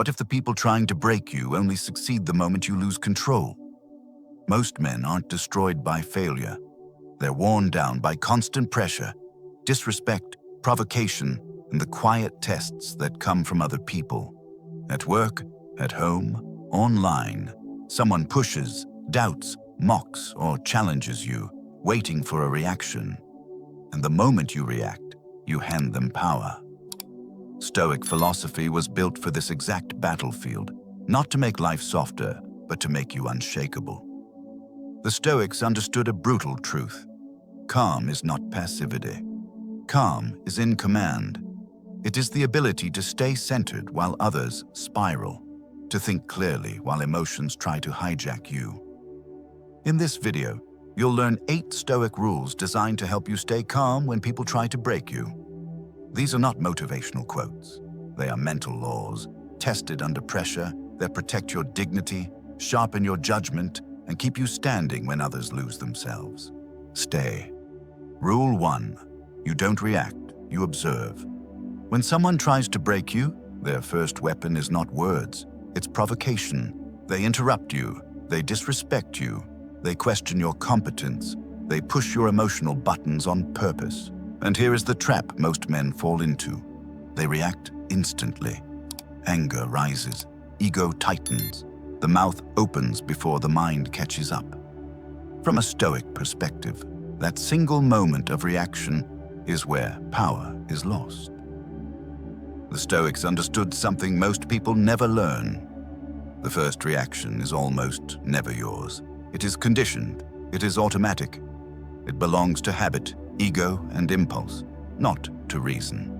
What if the people trying to break you only succeed the moment you lose control? Most men aren't destroyed by failure. They're worn down by constant pressure, disrespect, provocation, and the quiet tests that come from other people. At work, at home, online, someone pushes, doubts, mocks, or challenges you, waiting for a reaction. And the moment you react, you hand them power. Stoic philosophy was built for this exact battlefield, not to make life softer, but to make you unshakable. The Stoics understood a brutal truth. Calm is not passivity. Calm is in command. It is the ability to stay centered while others spiral, to think clearly while emotions try to hijack you. In this video, you'll learn 8 Stoic rules designed to help you stay calm when people try to break you. These are not motivational quotes. They are mental laws, tested under pressure, that protect your dignity, sharpen your judgment, and keep you standing when others lose themselves. Stay. Rule 1. You don't react, you observe. When someone tries to break you, their first weapon is not words, it's provocation. They interrupt you, they disrespect you, they question your competence, they push your emotional buttons on purpose. And here is the trap most men fall into. They react instantly. Anger rises, ego tightens, the mouth opens before the mind catches up. From a Stoic perspective, that single moment of reaction is where power is lost. The Stoics understood something most people never learn. The first reaction is almost never yours. It is conditioned, it is automatic. It belongs to habit, ego, and impulse, not to reason.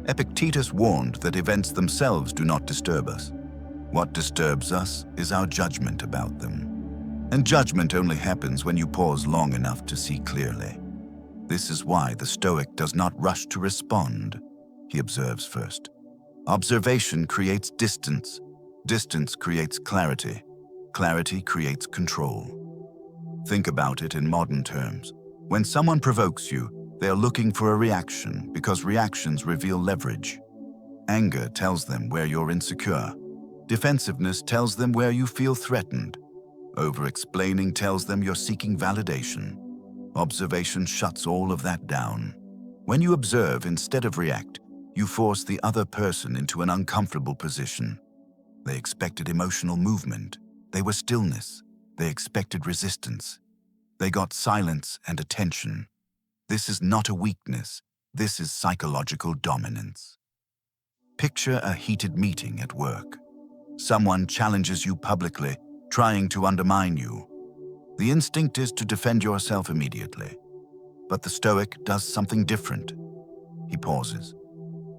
Epictetus warned that events themselves do not disturb us. What disturbs us is our judgment about them. And judgment only happens when you pause long enough to see clearly. This is why the Stoic does not rush to respond. He observes first. Observation creates distance. Distance creates clarity. Clarity creates control. Think about it in modern terms. When someone provokes you, they are looking for a reaction because reactions reveal leverage. Anger tells them where you're insecure. Defensiveness tells them where you feel threatened. Over-explaining tells them you're seeking validation. Observation shuts all of that down. When you observe instead of react, you force the other person into an uncomfortable position. They expected emotional movement. They were stillness. They expected resistance. They got silence and attention. This is not a weakness. This is psychological dominance. Picture a heated meeting at work. Someone challenges you publicly, trying to undermine you. The instinct is to defend yourself immediately. But the Stoic does something different. He pauses.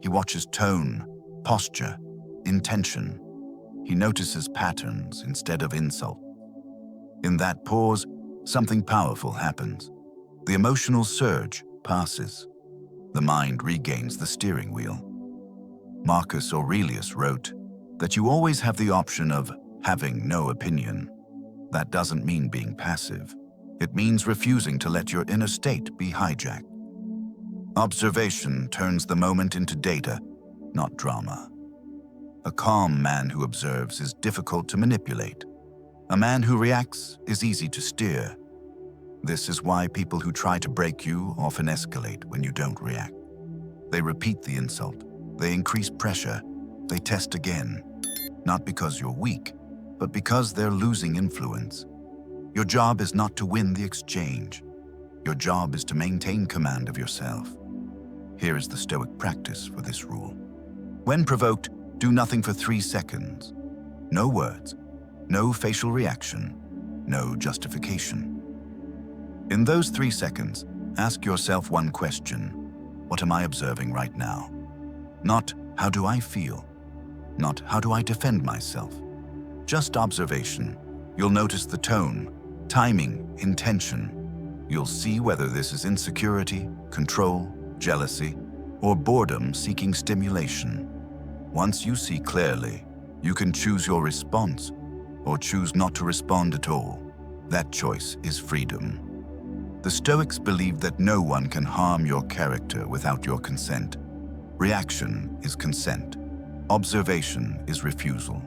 He watches tone, posture, intention. He notices patterns instead of insult. In that pause, something powerful happens. The emotional surge passes. The mind regains the steering wheel. Marcus Aurelius wrote that you always have the option of having no opinion. That doesn't mean being passive. It means refusing to let your inner state be hijacked. Observation turns the moment into data, not drama. A calm man who observes is difficult to manipulate. A man who reacts is easy to steer. This is why people who try to break you often escalate when you don't react. They repeat the insult. They increase pressure. They test again. Not because you're weak, but because they're losing influence. Your job is not to win the exchange. Your job is to maintain command of yourself. Here is the Stoic practice for this rule. When provoked, do nothing for 3 seconds. No words, no facial reaction, no justification. In those 3 seconds, ask yourself one question. What am I observing right now? Not, how do I feel? Not, how do I defend myself? Just observation. You'll notice the tone, timing, intention. You'll see whether this is insecurity, control, jealousy, or boredom seeking stimulation. Once you see clearly, you can choose your response or choose not to respond at all. That choice is freedom. The Stoics believed that no one can harm your character without your consent. Reaction is consent. Observation is refusal.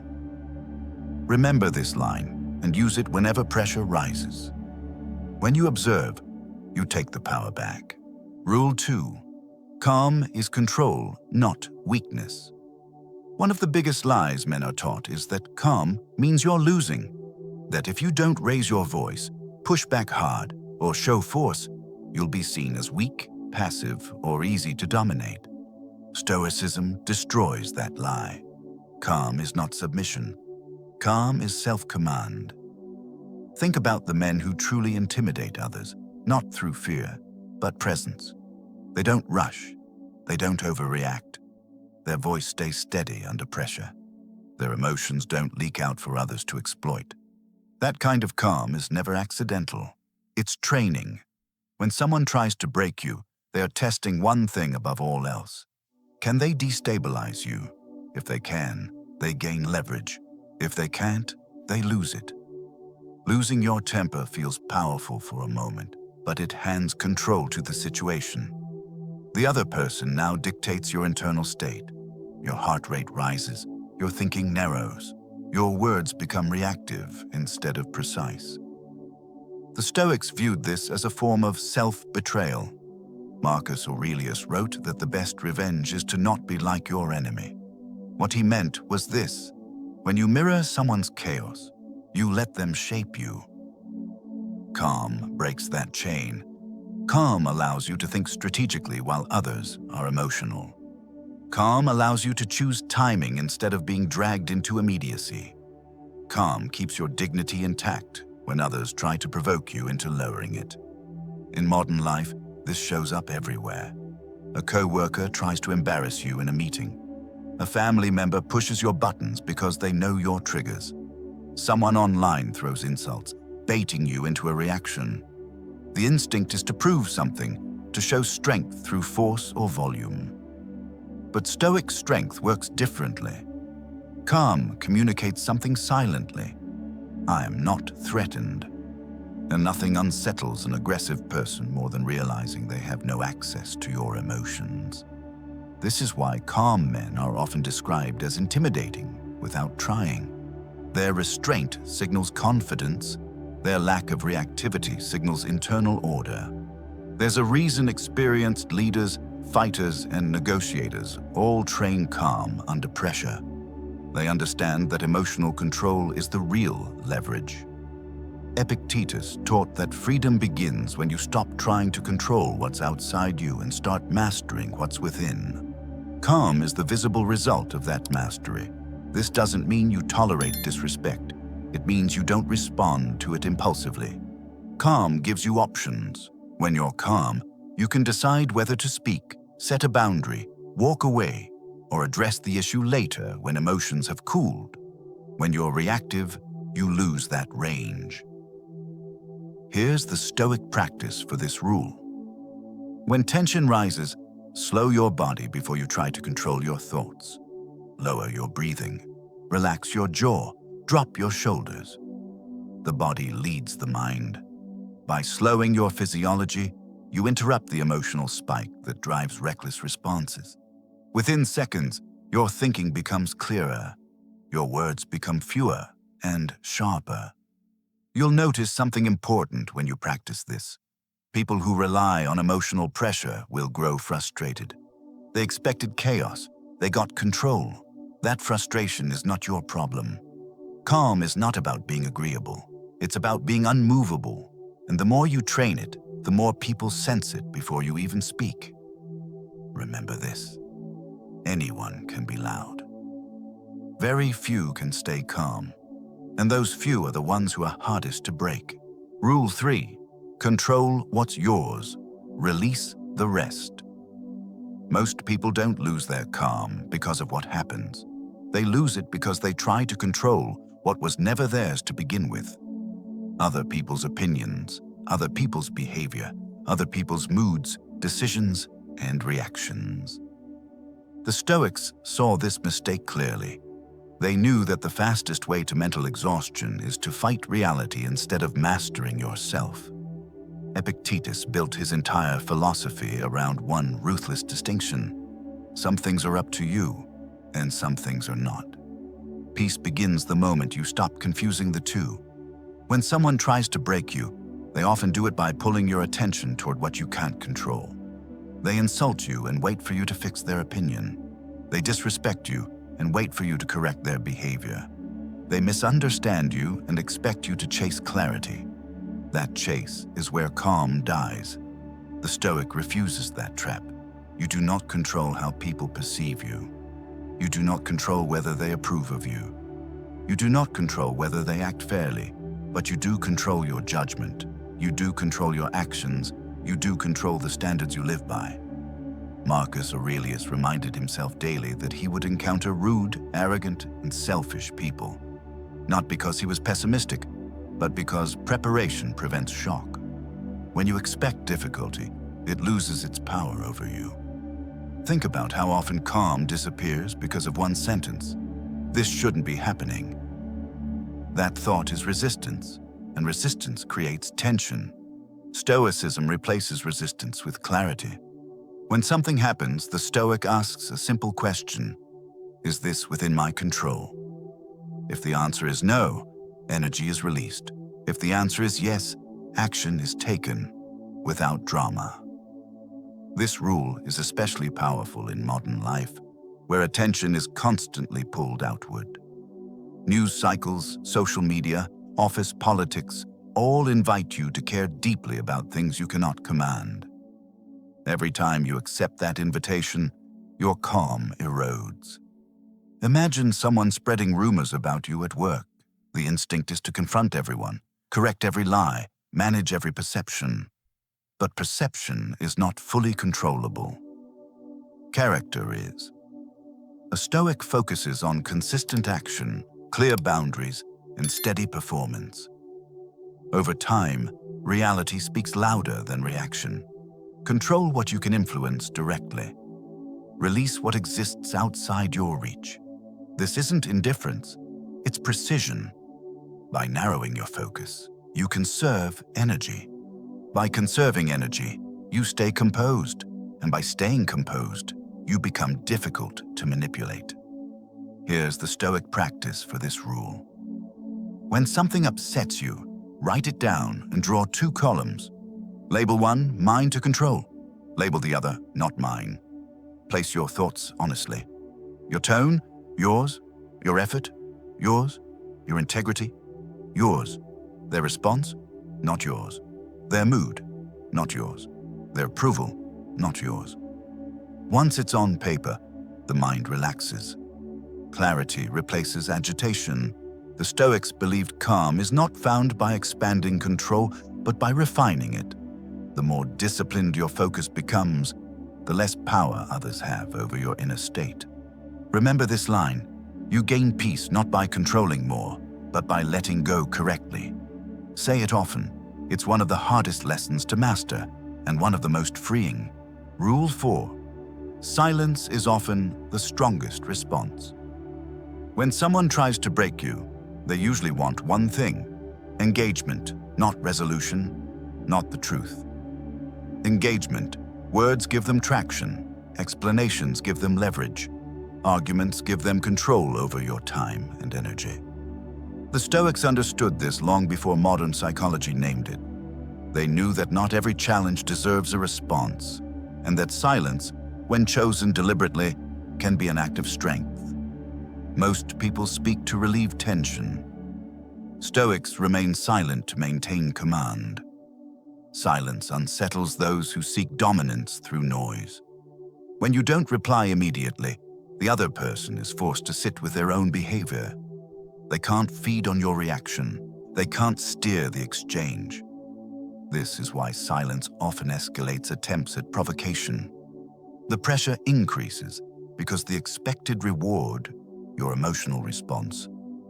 Remember this line and use it whenever pressure rises. When you observe, you take the power back. Rule 2. Calm is control, not weakness. One of the biggest lies men are taught is that calm means you're losing. That if you don't raise your voice, push back hard, or show force, you'll be seen as weak, passive, or easy to dominate. Stoicism destroys that lie. Calm is not submission. Calm is self-command. Think about the men who truly intimidate others, not through fear, but presence. They don't rush. They don't overreact. Their voice stays steady under pressure. Their emotions don't leak out for others to exploit. That kind of calm is never accidental. It's training. When someone tries to break you, they are testing one thing above all else. Can they destabilize you? If they can, they gain leverage. If they can't, they lose it. Losing your temper feels powerful for a moment, but it hands control to the situation. The other person now dictates your internal state. Your heart rate rises, your thinking narrows, your words become reactive instead of precise. The Stoics viewed this as a form of self-betrayal. Marcus Aurelius wrote that the best revenge is to not be like your enemy. What he meant was this: when you mirror someone's chaos, you let them shape you. Calm breaks that chain. Calm allows you to think strategically while others are emotional. Calm allows you to choose timing instead of being dragged into immediacy. Calm keeps your dignity intact when others try to provoke you into lowering it. In modern life, this shows up everywhere. A co-worker tries to embarrass you in a meeting. A family member pushes your buttons because they know your triggers. Someone online throws insults, baiting you into a reaction. The instinct is to prove something, to show strength through force or volume. But Stoic strength works differently. Calm communicates something silently. I am not threatened. And nothing unsettles an aggressive person more than realizing they have no access to your emotions. This is why calm men are often described as intimidating without trying. Their restraint signals confidence. Their lack of reactivity signals internal order. There's a reason experienced leaders, fighters, and negotiators all train calm under pressure. They understand that emotional control is the real leverage. Epictetus taught that freedom begins when you stop trying to control what's outside you and start mastering what's within. Calm is the visible result of that mastery. This doesn't mean you tolerate disrespect. It means you don't respond to it impulsively. Calm gives you options. When you're calm, you can decide whether to speak, set a boundary, walk away, or address the issue later when emotions have cooled. When you're reactive, you lose that range. Here's the Stoic practice for this rule. When tension rises, slow your body before you try to control your thoughts. Lower your breathing. Relax your jaw. Drop your shoulders. The body leads the mind. By slowing your physiology, you interrupt the emotional spike that drives reckless responses. Within seconds, your thinking becomes clearer. Your words become fewer and sharper. You'll notice something important when you practice this. People who rely on emotional pressure will grow frustrated. They expected chaos. They got control. That frustration is not your problem. Calm is not about being agreeable. It's about being unmovable. And the more you train it, the more people sense it before you even speak. Remember this: anyone can be loud. Very few can stay calm. And those few are the ones who are hardest to break. Rule 3. Control what's yours. Release the rest. Most people don't lose their calm because of what happens. They lose it because they try to control what was never theirs to begin with. Other people's opinions, other people's behavior, other people's moods, decisions, and reactions. The Stoics saw this mistake clearly. They knew that the fastest way to mental exhaustion is to fight reality instead of mastering yourself. Epictetus built his entire philosophy around one ruthless distinction. Some things are up to you. and some things are not. Peace begins the moment you stop confusing the two. When someone tries to break you, they often do it by pulling your attention toward what you can't control. They insult you and wait for you to fix their opinion. They disrespect you and wait for you to correct their behavior. They misunderstand you and expect you to chase clarity. That chase is where calm dies. The Stoic refuses that trap. You do not control how people perceive you. You do not control whether they approve of you. You do not control whether they act fairly, but you do control your judgment. You do control your actions. You do control the standards you live by. Marcus Aurelius reminded himself daily that he would encounter rude, arrogant, and selfish people. Not because he was pessimistic, but because preparation prevents shock. When you expect difficulty, it loses its power over you. Think about how often calm disappears because of one sentence. This shouldn't be happening. That thought is resistance, and resistance creates tension. Stoicism replaces resistance with clarity. When something happens, the Stoic asks a simple question: is this within my control? If the answer is no, energy is released. If the answer is yes, action is taken without drama. This rule is especially powerful in modern life, where attention is constantly pulled outward. News cycles, social media, office politics, all invite you to care deeply about things you cannot command. Every time you accept that invitation, your calm erodes. Imagine someone spreading rumors about you at work. The instinct is to confront everyone, correct every lie, manage every perception. But perception is not fully controllable. Character is. A Stoic focuses on consistent action, clear boundaries, and steady performance. Over time, reality speaks louder than reaction. Control what you can influence directly. Release what exists outside your reach. This isn't indifference, it's precision. By narrowing your focus, you conserve energy. By conserving energy, you stay composed, and by staying composed, you become difficult to manipulate. Here's the Stoic practice for this rule. When something upsets you, write it down and draw 2 columns. Label one, mine to control. Label the other, not mine. Place your thoughts honestly. Your tone, yours. Your effort, yours. Your integrity, yours. Their response, not yours. Their mood, not yours. Their approval, not yours. Once it's on paper, the mind relaxes. Clarity replaces agitation. The Stoics believed calm is not found by expanding control, but by refining it. The more disciplined your focus becomes, the less power others have over your inner state. Remember this line: you gain peace not by controlling more, but by letting go correctly. Say it often. It's one of the hardest lessons to master, and one of the most freeing. Rule 4. Silence is often the strongest response. When someone tries to break you, they usually want one thing: engagement, not resolution, not the truth. Engagement. Words give them traction. Explanations give them leverage. Arguments give them control over your time and energy. The Stoics understood this long before modern psychology named it. They knew that not every challenge deserves a response, and that silence, when chosen deliberately, can be an act of strength. Most people speak to relieve tension. Stoics remain silent to maintain command. Silence unsettles those who seek dominance through noise. When you don't reply immediately, the other person is forced to sit with their own behavior. They can't feed on your reaction. They can't steer the exchange. This is why silence often escalates attempts at provocation. The pressure increases because the expected reward, your emotional response,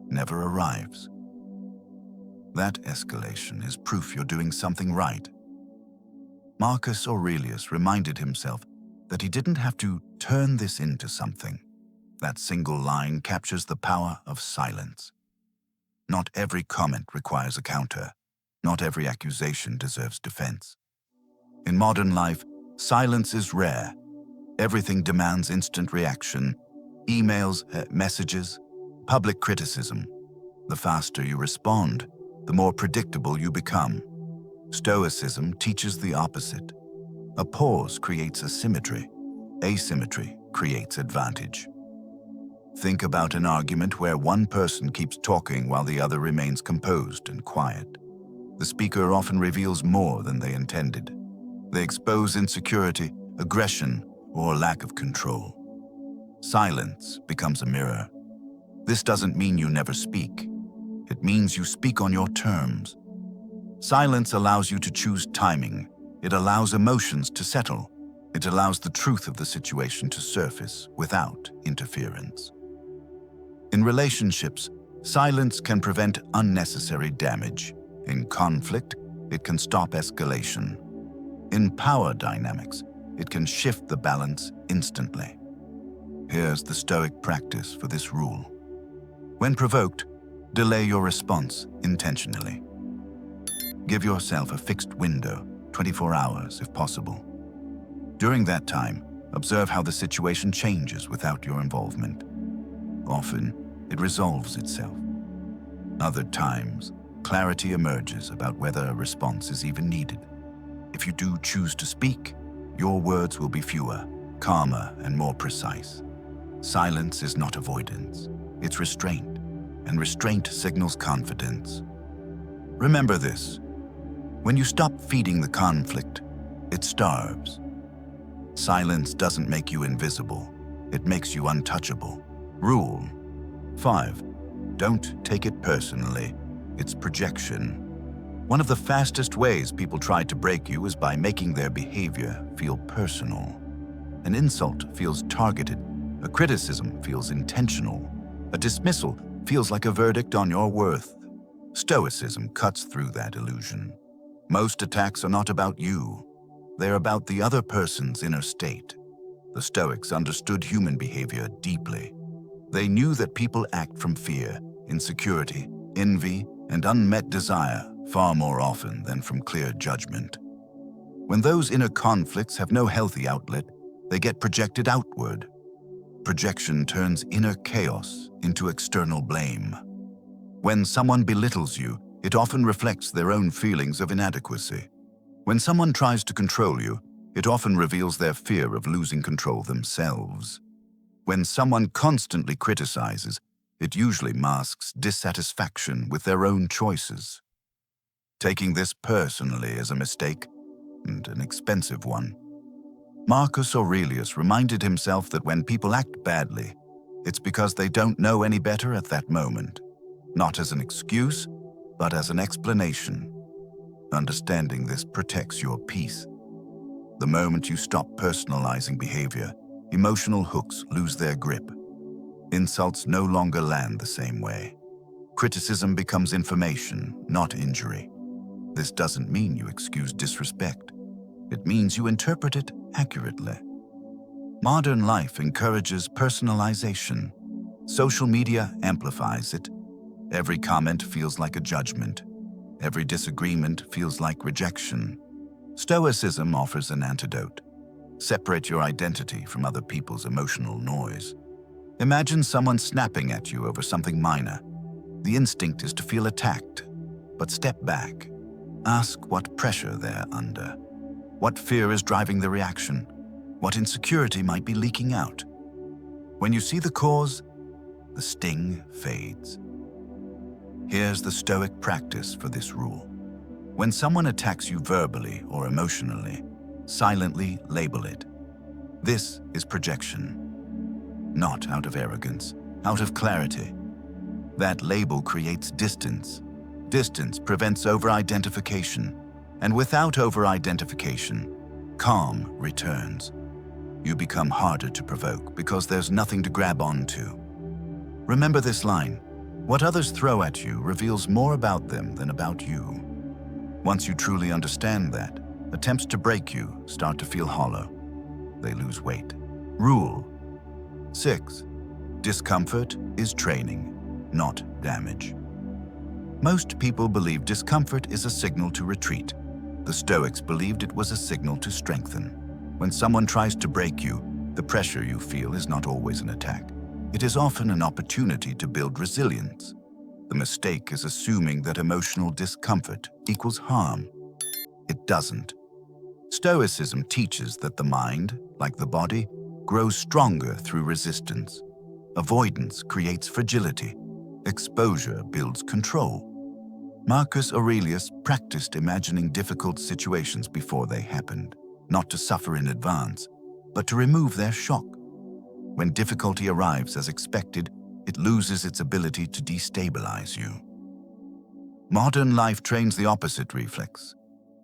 never arrives. That escalation is proof you're doing something right. Marcus Aurelius reminded himself that he didn't have to turn this into something. That single line captures the power of silence. Not every comment requires a counter. Not every accusation deserves defense. In modern life, silence is rare. Everything demands instant reaction. emails, messages, public criticism. The faster you respond, the more predictable you become. Stoicism teaches the opposite. A pause creates asymmetry. Asymmetry creates advantage. Think about an argument where one person keeps talking while the other remains composed and quiet. The speaker often reveals more than they intended. They expose insecurity, aggression, or lack of control. Silence becomes a mirror. This doesn't mean you never speak. It means you speak on your terms. Silence allows you to choose timing. It allows emotions to settle. It allows the truth of the situation to surface without interference. In relationships, silence can prevent unnecessary damage. In conflict, it can stop escalation. In power dynamics, it can shift the balance instantly. Here's the Stoic practice for this rule. When provoked, delay your response intentionally. Give yourself a fixed window, 24 hours if possible. During that time, observe how the situation changes without your involvement. Often, it resolves itself. Other times, clarity emerges about whether a response is even needed. If you do choose to speak, your words will be fewer, calmer, and more precise. Silence is not avoidance, it's restraint, and restraint signals confidence. Remember this: when you stop feeding the conflict, it starves. Silence doesn't make you invisible, it makes you untouchable. Rule 5. Don't take it personally. It's projection. One of the fastest ways people try to break you is by making their behavior feel personal. An insult feels targeted. A criticism feels intentional. A dismissal feels like a verdict on your worth. Stoicism cuts through that illusion. Most attacks are not about you. They're about the other person's inner state. The Stoics understood human behavior deeply. They knew that people act from fear, insecurity, envy, and unmet desire far more often than from clear judgment. When those inner conflicts have no healthy outlet, they get projected outward. Projection turns inner chaos into external blame. When someone belittles you, it often reflects their own feelings of inadequacy. When someone tries to control you, it often reveals their fear of losing control themselves. When someone constantly criticizes, it usually masks dissatisfaction with their own choices. Taking this personally is a mistake, and an expensive one. Marcus Aurelius reminded himself that when people act badly, it's because they don't know any better at that moment, not as an excuse, but as an explanation. Understanding this protects your peace. The moment you stop personalizing behavior, emotional hooks lose their grip. Insults no longer land the same way. Criticism becomes information, not injury. This doesn't mean you excuse disrespect. It means you interpret it accurately. Modern life encourages personalization. Social media amplifies it. Every comment feels like a judgment. Every disagreement feels like rejection. Stoicism offers an antidote. Separate your identity from other people's emotional noise. Imagine someone snapping at you over something minor. The instinct is to feel attacked, but step back. Ask what pressure they're under. What fear is driving the reaction? What insecurity might be leaking out? When you see the cause, the sting fades. Here's the Stoic practice for this rule. When someone attacks you verbally or emotionally, silently label it. This is projection. Not out of arrogance, out of clarity. That label creates distance. Distance prevents over-identification, and without over-identification, calm returns. You become harder to provoke because there's nothing to grab onto. Remember this line: what others throw at you reveals more about them than about you. Once you truly understand that, attempts to break you start to feel hollow. They lose weight. Rule 6. Discomfort is training, not damage. Most people believe discomfort is a signal to retreat. The Stoics believed it was a signal to strengthen. When someone tries to break you, the pressure you feel is not always an attack. It is often an opportunity to build resilience. The mistake is assuming that emotional discomfort equals harm. It doesn't. Stoicism teaches that the mind, like the body, grows stronger through resistance. Avoidance creates fragility. Exposure builds control. Marcus Aurelius practiced imagining difficult situations before they happened, not to suffer in advance, but to remove their shock. When difficulty arrives as expected, it loses its ability to destabilize you. Modern life trains the opposite reflex.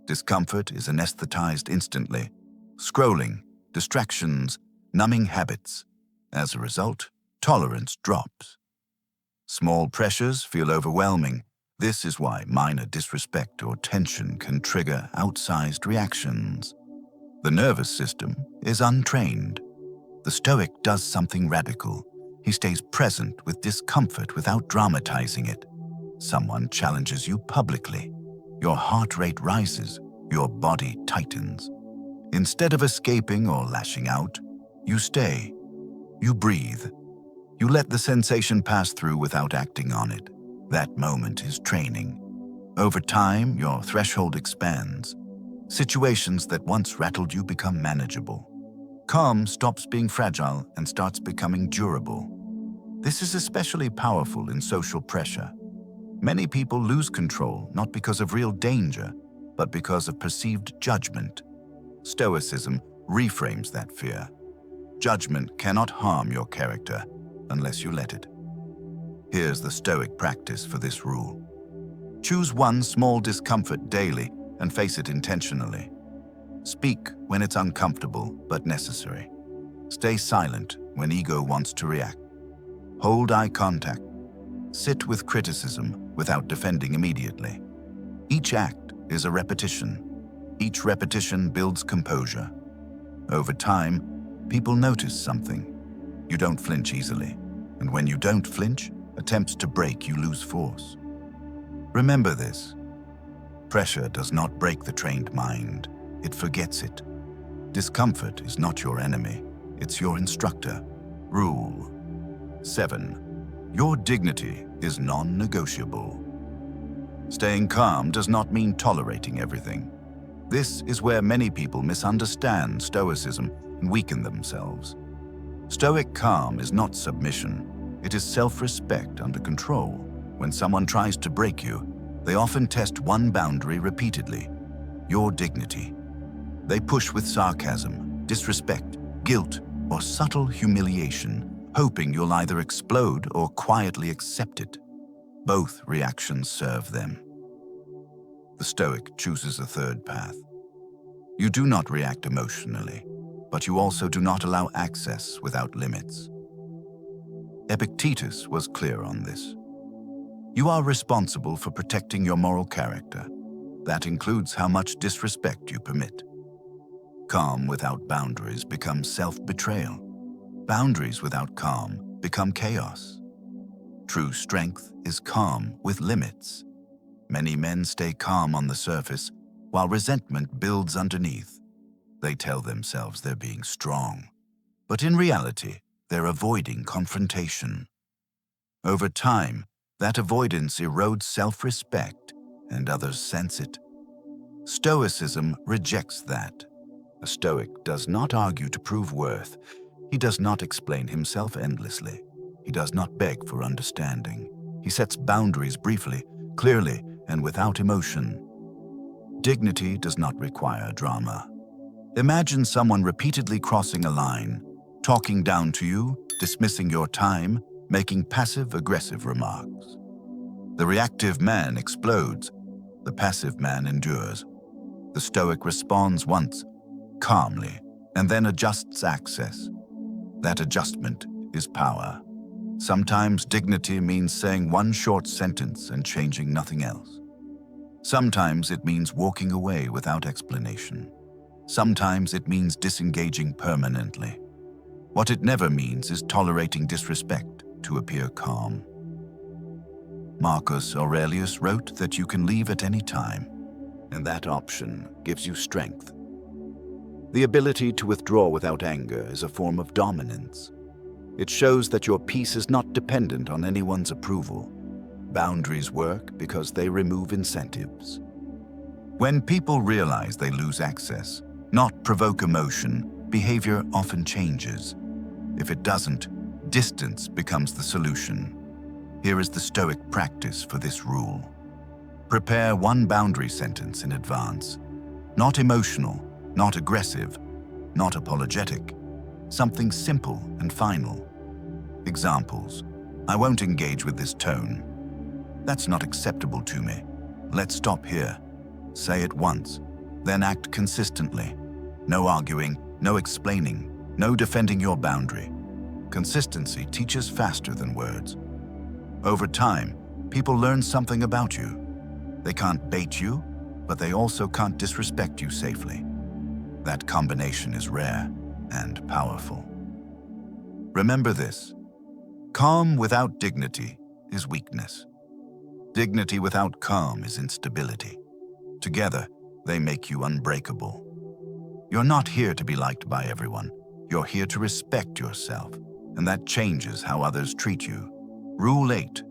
Discomfort is anesthetized instantly. Scrolling, distractions, numbing habits. As a result, tolerance drops. Small pressures feel overwhelming. This is why minor disrespect or tension can trigger outsized reactions. The nervous system is untrained. The Stoic does something radical. He stays present with discomfort without dramatizing it. Someone challenges you publicly. Your heart rate rises, your body tightens. Instead of escaping or lashing out, you stay. You breathe. You let the sensation pass through without acting on it. That moment is training. Over time, your threshold expands. Situations that once rattled you become manageable. Calm stops being fragile and starts becoming durable. This is especially powerful in social pressure. Many people lose control not because of real danger, but because of perceived judgment. Stoicism reframes that fear. Judgment cannot harm your character unless you let it. Here's the Stoic practice for this rule. Choose one small discomfort daily and face it intentionally. Speak when it's uncomfortable but necessary. Stay silent when ego wants to react. Hold eye contact. Sit with criticism without defending immediately. Each act is a repetition. Each repetition builds composure. Over time, people notice something. You don't flinch easily. And when you don't flinch, attempts to break you lose force. Remember this. Pressure does not break the trained mind. It forgets it. Discomfort is not your enemy. It's your instructor. Rule 7. Your dignity is non-negotiable. Staying calm does not mean tolerating everything. This is where many people misunderstand Stoicism and weaken themselves. Stoic calm is not submission. It is self-respect under control. When someone tries to break you, they often test one boundary repeatedly: your dignity. They push with sarcasm, disrespect, guilt, or subtle humiliation, hoping you'll either explode or quietly accept it. Both reactions serve them. The Stoic chooses a third path. You do not react emotionally, but you also do not allow access without limits. Epictetus was clear on this. You are responsible for protecting your moral character. That includes how much disrespect you permit. Calm without boundaries becomes self-betrayal. Boundaries without calm become chaos. True strength is calm with limits. Many men stay calm on the surface, while resentment builds underneath. They tell themselves they're being strong, but in reality, they're avoiding confrontation. Over time, that avoidance erodes self-respect, and others sense it. Stoicism rejects that. A Stoic does not argue to prove worth. He does not explain himself endlessly. He does not beg for understanding. He sets boundaries briefly, clearly, and without emotion. Dignity does not require drama. Imagine someone repeatedly crossing a line, talking down to you, dismissing your time, making passive-aggressive remarks. The reactive man explodes. The passive man endures. The Stoic responds once, calmly, and then adjusts access. That adjustment is power. Sometimes dignity means saying one short sentence and changing nothing else. Sometimes it means walking away without explanation. Sometimes it means disengaging permanently. What it never means is tolerating disrespect to appear calm. Marcus Aurelius wrote that you can leave at any time, and that option gives you strength. The ability to withdraw without anger is a form of dominance. It shows that your peace is not dependent on anyone's approval. Boundaries work because they remove incentives. When people realize they lose access, not provoke emotion, behavior often changes. If it doesn't, distance becomes the solution. Here is the Stoic practice for this rule. Prepare one boundary sentence in advance. Not emotional, not aggressive, not apologetic. Something simple and final. Examples: I won't engage with this tone. That's not acceptable to me. Let's stop here. Say it once, then act consistently. No arguing, no explaining, no defending your boundary. Consistency teaches faster than words. Over time, people learn something about you. They can't bait you, but they also can't disrespect you safely. That combination is rare and powerful. Remember this: calm without dignity is weakness. Dignity without calm is instability. Together, they make you unbreakable. You're not here to be liked by everyone. You're here to respect yourself, and that changes how others treat you. Rule 8.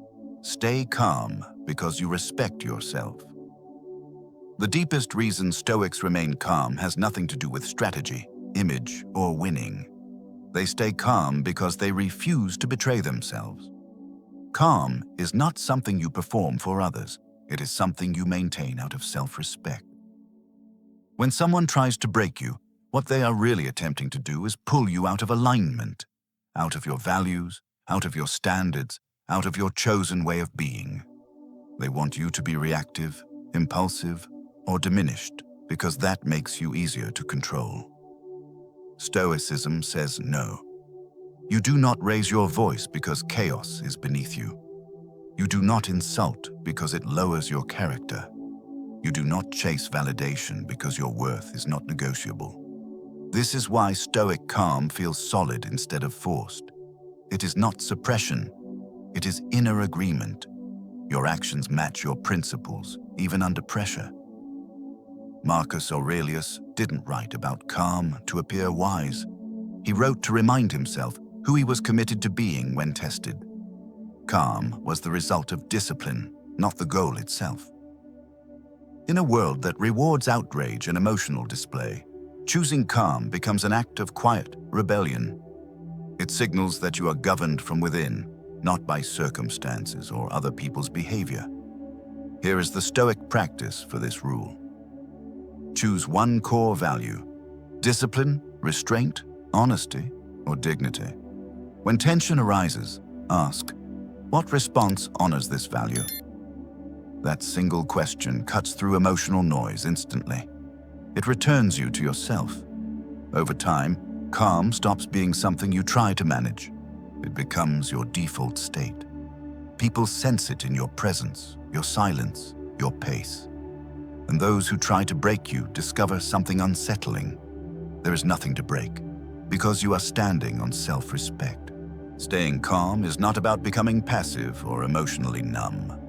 Stay calm because you respect yourself. The deepest reason Stoics remain calm has nothing to do with strategy, image, or winning. They stay calm because they refuse to betray themselves. Calm is not something you perform for others. It is something you maintain out of self-respect. When someone tries to break you, what they are really attempting to do is pull you out of alignment, out of your values, out of your standards, out of your chosen way of being. They want you to be reactive, impulsive, or diminished because that makes you easier to control. Stoicism says no. You do not raise your voice because chaos is beneath you. You do not insult because it lowers your character. You do not chase validation because your worth is not negotiable. This is why Stoic calm feels solid instead of forced. It is not suppression. It is inner agreement. Your actions match your principles, even under pressure. Marcus Aurelius didn't write about calm to appear wise. He wrote to remind himself who he was committed to being when tested. Calm was the result of discipline, not the goal itself. In a world that rewards outrage and emotional display, choosing calm becomes an act of quiet rebellion. It signals that you are governed from within, not by circumstances or other people's behavior. Here is the Stoic practice for this rule. Choose one core value: discipline, restraint, honesty, or dignity. When tension arises, ask, what response honors this value? That single question cuts through emotional noise instantly. It returns you to yourself. Over time, calm stops being something you try to manage. It becomes your default state. People sense it in your presence, your silence, your pace. And those who try to break you discover something unsettling. There is nothing to break, because you are standing on self-respect. Staying calm is not about becoming passive or emotionally numb.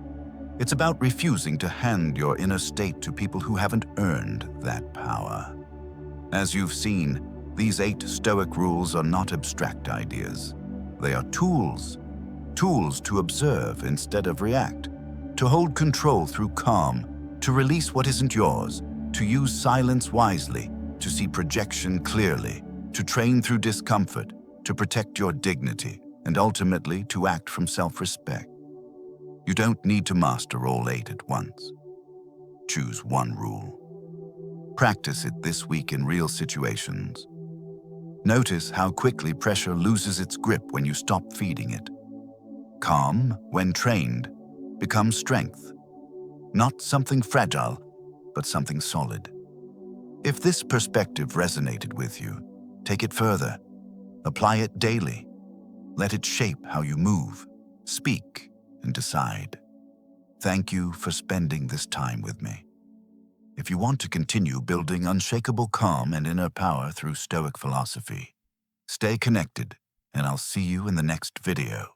It's about refusing to hand your inner state to people who haven't earned that power. As you've seen, these 8 Stoic rules are not abstract ideas. They are tools. Tools to observe instead of react, to hold control through calm, to release what isn't yours, to use silence wisely, to see projection clearly, to train through discomfort, to protect your dignity, and ultimately to act from self-respect. You don't need to master all 8 at once. Choose one rule. Practice it this week in real situations. Notice how quickly pressure loses its grip when you stop feeding it. Calm, when trained, becomes strength. Not something fragile, but something solid. If this perspective resonated with you, take it further. Apply it daily. Let it shape how you move, speak, and decide. Thank you for spending this time with me. If you want to continue building unshakable calm and inner power through Stoic philosophy, stay connected, and I'll see you in the next video.